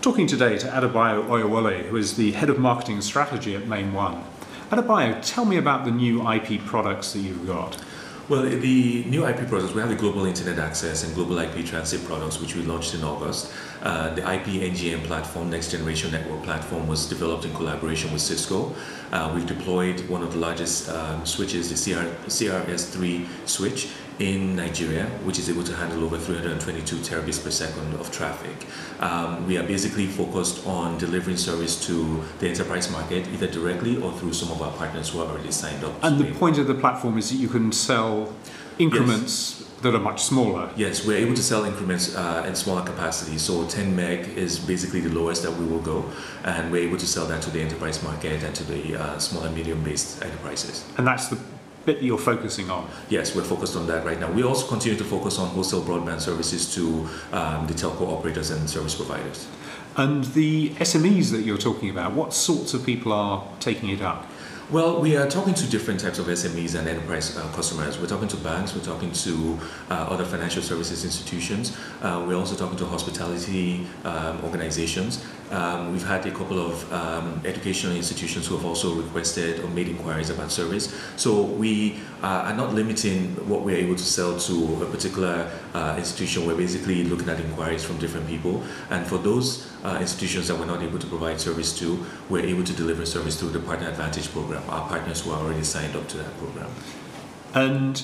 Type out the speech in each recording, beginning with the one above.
Talking today to Adebayo Oyewole, who is the Head of Marketing and Strategy at Main One. Adebayo, tell me about the new IP products that you've got. Well, the new IP products, we have the Global Internet Access and Global IP Transit products, which we launched in August. The IP NGN platform, Next Generation Network Platform, was developed in collaboration with Cisco. We've deployed one of the largest switches, the CRS3 switch, in Nigeria, which is able to handle over 322 terabits per second of traffic. We are basically focused on delivering service to the enterprise market, either directly or through some of our partners who are already signed up. And the point of the platform is that you can sell increments that are much smaller. Yes, we're able to sell increments in smaller capacity. So 10 meg is basically the lowest that we will go, and we're able to sell that to the enterprise market and to the small and medium-based enterprises. And that's the bit that you're focusing on? Yes, we're focused on that right now. We also continue to focus on wholesale broadband services to the telco operators and service providers. And the SMEs that you're talking about, what sorts of people are taking it up? Well, we are talking to different types of SMEs and enterprise customers. We're talking to banks, we're talking to other financial services institutions. We're also talking to hospitality organizations. We've had a couple of educational institutions who have also requested or made inquiries about service. So we are not limiting what we're able to sell to a particular institution. We're basically looking at inquiries from different people. And for those institutions that we're not able to provide service to, we're able to deliver service through the Partner Advantage program, our partners who are already signed up to that program. And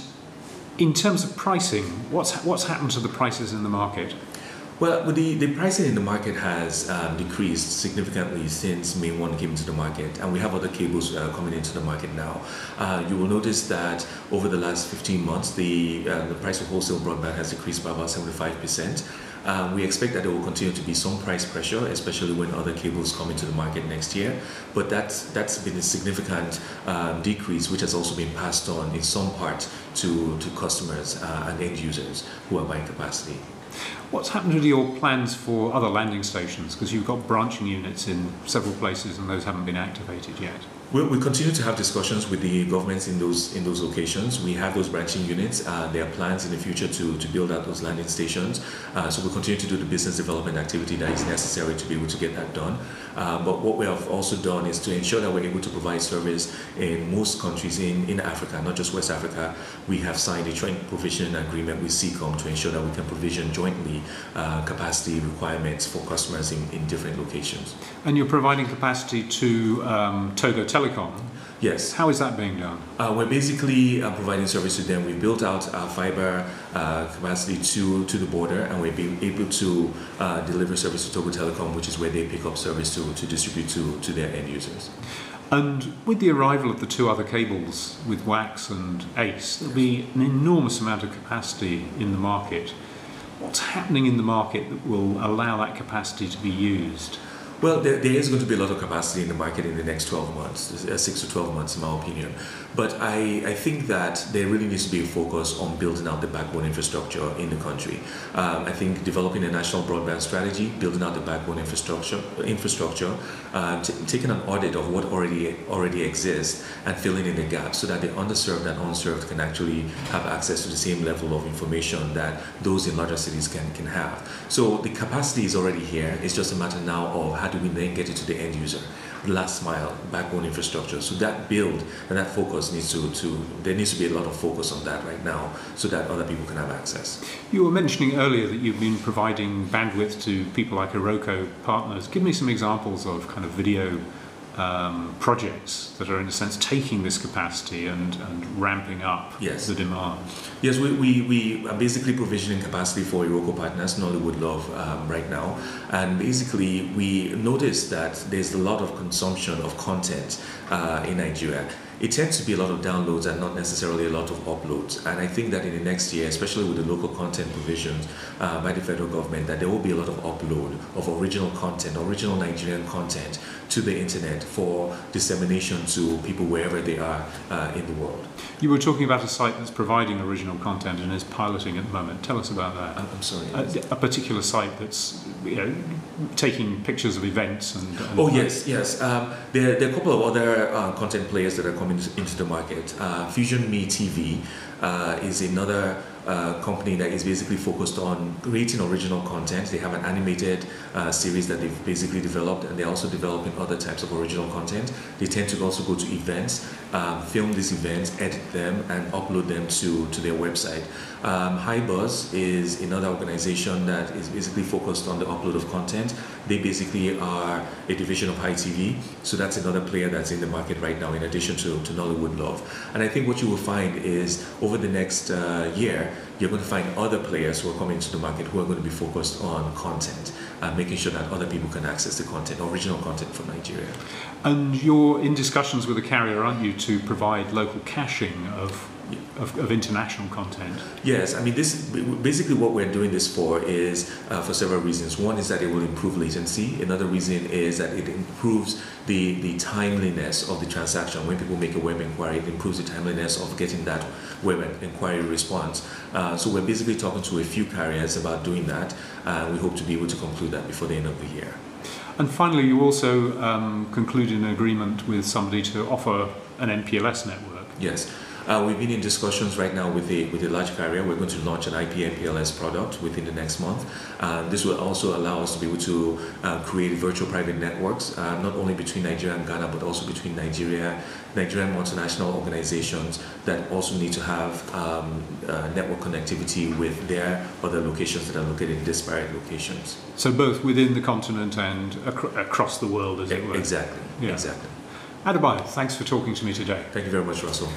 in terms of pricing, what's happened to the prices in the market? Well, the pricing in the market has decreased significantly since Main One came into the market, and we have other cables coming into the market now. You will notice that over the last 15 months, the price of wholesale broadband has decreased by about 75%. We expect that there will continue to be some price pressure, especially when other cables come into the market next year. But that's been a significant decrease, which has also been passed on in some part to customers and end users who are buying capacity. What's happened to your plans for other landing stations? Because you've got branching units in several places and those haven't been activated yet. We continue to have discussions with the governments in those locations. We have those branching units. There are plans in the future to build out those landing stations. So we continue to do the business development activity that is necessary to be able to get that done. But what we have also done is to ensure that we're able to provide service in most countries in Africa, not just West Africa. We have signed a joint provision agreement with CECOM to ensure that we can provision jointly capacity requirements for customers in different locations. And you're providing capacity to Togo Telecom? Yes. How is that being done? We're basically providing service to them. We built out our fiber capacity to the border, and we're being able to deliver service to Togo Telecom, which is where they pick up service to distribute to their end users. And with the arrival of the two other cables with WAX and ACE, there'll be an enormous amount of capacity in the market. What's happening in the market that will allow that capacity to be used? Well, there is going to be a lot of capacity in the market in the next 12 months, 6 to 12 months in my opinion. But I think that there really needs to be a focus on building out the backbone infrastructure in the country. I think developing a national broadband strategy, building out the backbone infrastructure, taking an audit of what already exists and filling in the gaps so that the underserved and unserved can actually have access to the same level of information that those in larger cities can have. So the capacity is already here. It's just a matter now of how do we then get it to the end user, the last mile, backbone infrastructure. So that build and that focus there needs to be a lot of focus on that right now so that other people can have access. You were mentioning earlier that you've been providing bandwidth to people like Iroko partners. Give me some examples of kind of video projects that are in a sense taking this capacity and ramping up the demand. Yes, we are basically provisioning capacity for Iroko partners, Nollywood Love right now. And basically we noticed that there's a lot of consumption of content in Nigeria. It tends to be a lot of downloads and not necessarily a lot of uploads. And I think that in the next year, especially with the local content provisions by the federal government, that there will be a lot of upload of original content, original Nigerian content to the internet for dissemination to people wherever they are in the world. You were talking about a site that's providing original content and is piloting at the moment. Tell us about that. I'm sorry. A particular site that's taking pictures of events and oh yes. There are a couple of other content players that are coming into the market. Fusion Me TV is another company that is basically focused on creating original content. They have an animated series that they've basically developed, and they're also developing other types of original content. They tend to also go to events, film these events, edit them, and upload them to their website. HiBuzz is another organization that is basically focused on the upload of content. They basically are a division of HiTV, so that's another player that's in the market right now, in addition to Nollywood Love. And I think what you will find is over the next year, you're going to find other players who are coming to the market who are going to be focused on content, making sure that other people can access the content, original content from Nigeria. And you're in discussions with a carrier, aren't you, to provide local caching of international content? Yes, I mean, this basically what we're doing this for is for several reasons. One is that it will improve latency. Another reason is that it improves the timeliness of the transaction. When people make a web inquiry, it improves the timeliness of getting that web inquiry response. So we're basically talking to a few carriers about doing that, and we hope to be able to conclude that before the end of the year. And finally, you also concluded an agreement with somebody to offer an MPLS network. Yes. We've been in discussions right now with a large carrier. We're going to launch an IP MPLS product within the next month. This will also allow us to be able to create virtual private networks, not only between Nigeria and Ghana, but also between Nigerian multinational organizations that also need to have network connectivity with their other locations that are located in disparate locations. So both within the continent and across the world, as it were. Exactly. Yeah. Exactly. Adebayo, thanks for talking to me today. Thank you very much, Russell.